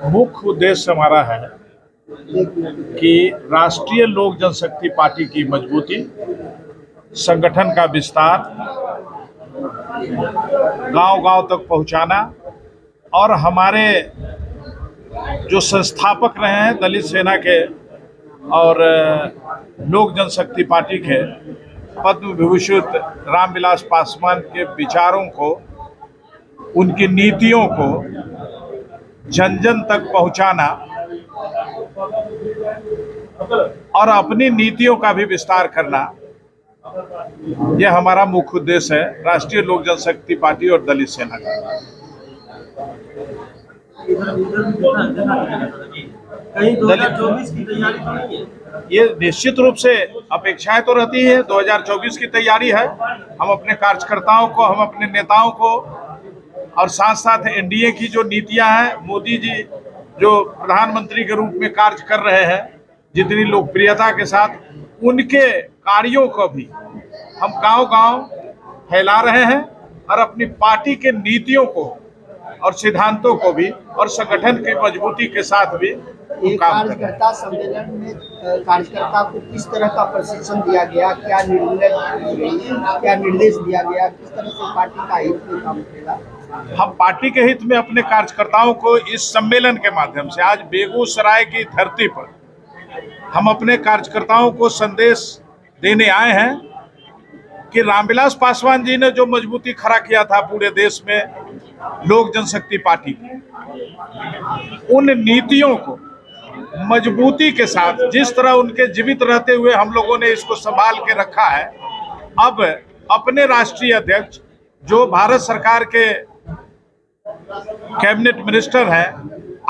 मुख्य उद्देश्य हमारा है कि राष्ट्रीय लोक जनशक्ति पार्टी की मजबूती, संगठन का विस्तार, गांव-गांव तक पहुंचाना और हमारे जो संस्थापक रहे हैं दलित सेना के और लोक जनशक्ति पार्टी के पद्म विभूषित रामविलास पासवान के विचारों को, उनकी नीतियों को जन जन तक पहुंचाना और अपनी नीतियों का भी विस्तार करना, यह हमारा मुख्य उद्देश्य है राष्ट्रीय लोक जनशक्ति पार्टी और दलित सेना का। कहीं 2024 की तैयारी तो नहीं है? ये निश्चित रूप से अपेक्षाएं तो रहती है। 2024 की तैयारी है। हम अपने कार्यकर्ताओं को, हम अपने नेताओं को और साथ साथ एनडीए की जो नीतियां हैं, मोदी जी जो प्रधानमंत्री के रूप में कार्य कर रहे हैं जितनी लोकप्रियता के साथ, उनके कार्यों को भी हम गांव-गांव फैला रहे हैं और अपनी पार्टी के नीतियों को और सिद्धांतों को भी और संगठन की मजबूती के साथ भी कार्यकर्ता सम्मेलन में कार्यकर्ता को किस तरह का प्रशिक्षण दिया गया, क्या निर्देश दिया गया, किस तरह से पार्टी का हित में काम करेगा? हम पार्टी के हित में अपने कार्यकर्ताओं को इस सम्मेलन के माध्यम से आज बेगूसराय की धरती पर हम अपने कार्यकर्ताओं को संदेश देने आए हैं कि रामविलास पासवान जी ने जो मजबूती खड़ा किया था पूरे देश में लोक जनशक्ति पार्टी की, उन नीतियों को मजबूती के साथ जिस तरह उनके जीवित रहते हुए हम लोगों ने इसको संभाल के रखा है, अब अपने राष्ट्रीय अध्यक्ष जो भारत सरकार के कैबिनेट मिनिस्टर हैं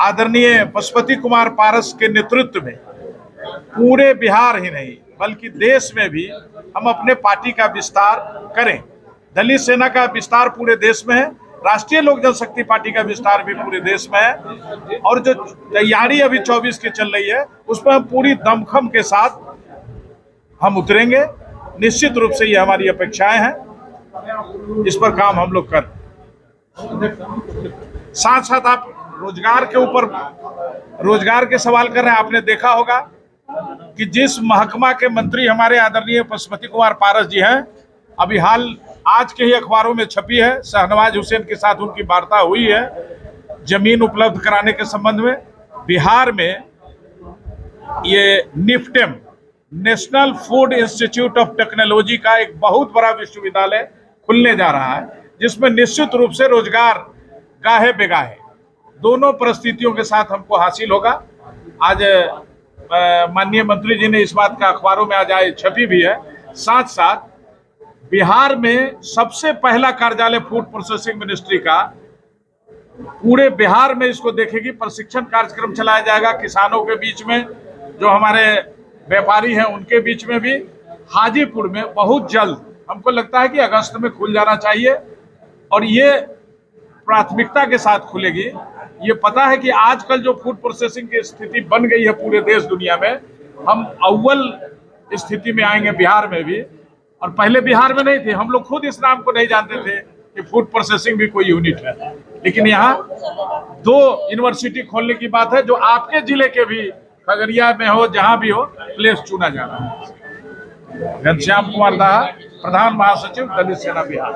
आदरणीय पशुपति कुमार पारस के नेतृत्व में पूरे बिहार ही नहीं बल्कि देश में भी हम अपने पार्टी का विस्तार करें। दलित सेना का विस्तार पूरे देश में है, राष्ट्रीय लोक जनशक्ति पार्टी का विस्तार भी पूरे देश में है और जो तैयारी अभी 24 की चल रही है उस पर हम पूरी दमखम के साथ हम उतरेंगे। निश्चित रूप से ये हमारी अपेक्षाएं हैं, इस पर काम हम लोग कर। साथ साथ आप रोजगार के ऊपर रोजगार के सवाल कर रहे हैं। आपने देखा होगा कि जिस महकमा के मंत्री हमारे आदरणीय पशुपति कुमार पारस जी हैं, अभी हाल आज के ही अखबारों में छपी है, शहनवाज हुसैन के साथ उनकी वार्ता हुई है जमीन उपलब्ध कराने के संबंध में। बिहार में ये NIFTEM national food institute of technology का एक बहुत बड़ा विश्वविद्यालय खुलने जा रहा है, जिसमें निश्चित रूप से रोजगार गाहे बेगाहे दोनों परिस्थितियों के साथ हमको हासिल होगा। आज माननीय मंत्री जी ने इस बात का अखबारों में आज छपी भी है। साथ साथ बिहार में सबसे पहला कार्यालय फूड प्रोसेसिंग मिनिस्ट्री का पूरे बिहार में इसको देखेगी, प्रशिक्षण कार्यक्रम चलाया जाएगा किसानों के बीच में, जो हमारे व्यापारी हैं उनके बीच में भी। हाजीपुर में बहुत जल्द हमको लगता है कि अगस्त में खुल जाना चाहिए और ये प्राथमिकता के साथ खुलेगी। ये पता है कि आजकल जो फूड प्रोसेसिंग की स्थिति बन गई है पूरे देश दुनिया में, हम अव्वल स्थिति में आएंगे बिहार में भी। और पहले बिहार में नहीं थे, हम लोग खुद इस नाम को नहीं जानते थे कि फूड प्रोसेसिंग भी कोई यूनिट है, लेकिन यहाँ 2 यूनिवर्सिटी खोलने की बात है जो आपके जिले के भी खगड़िया में हो, जहां भी हो, प्लेस चुना जा रहा है। घनश्याम कुमार दाहा, प्रधान महासचिव दलित सेना बिहार।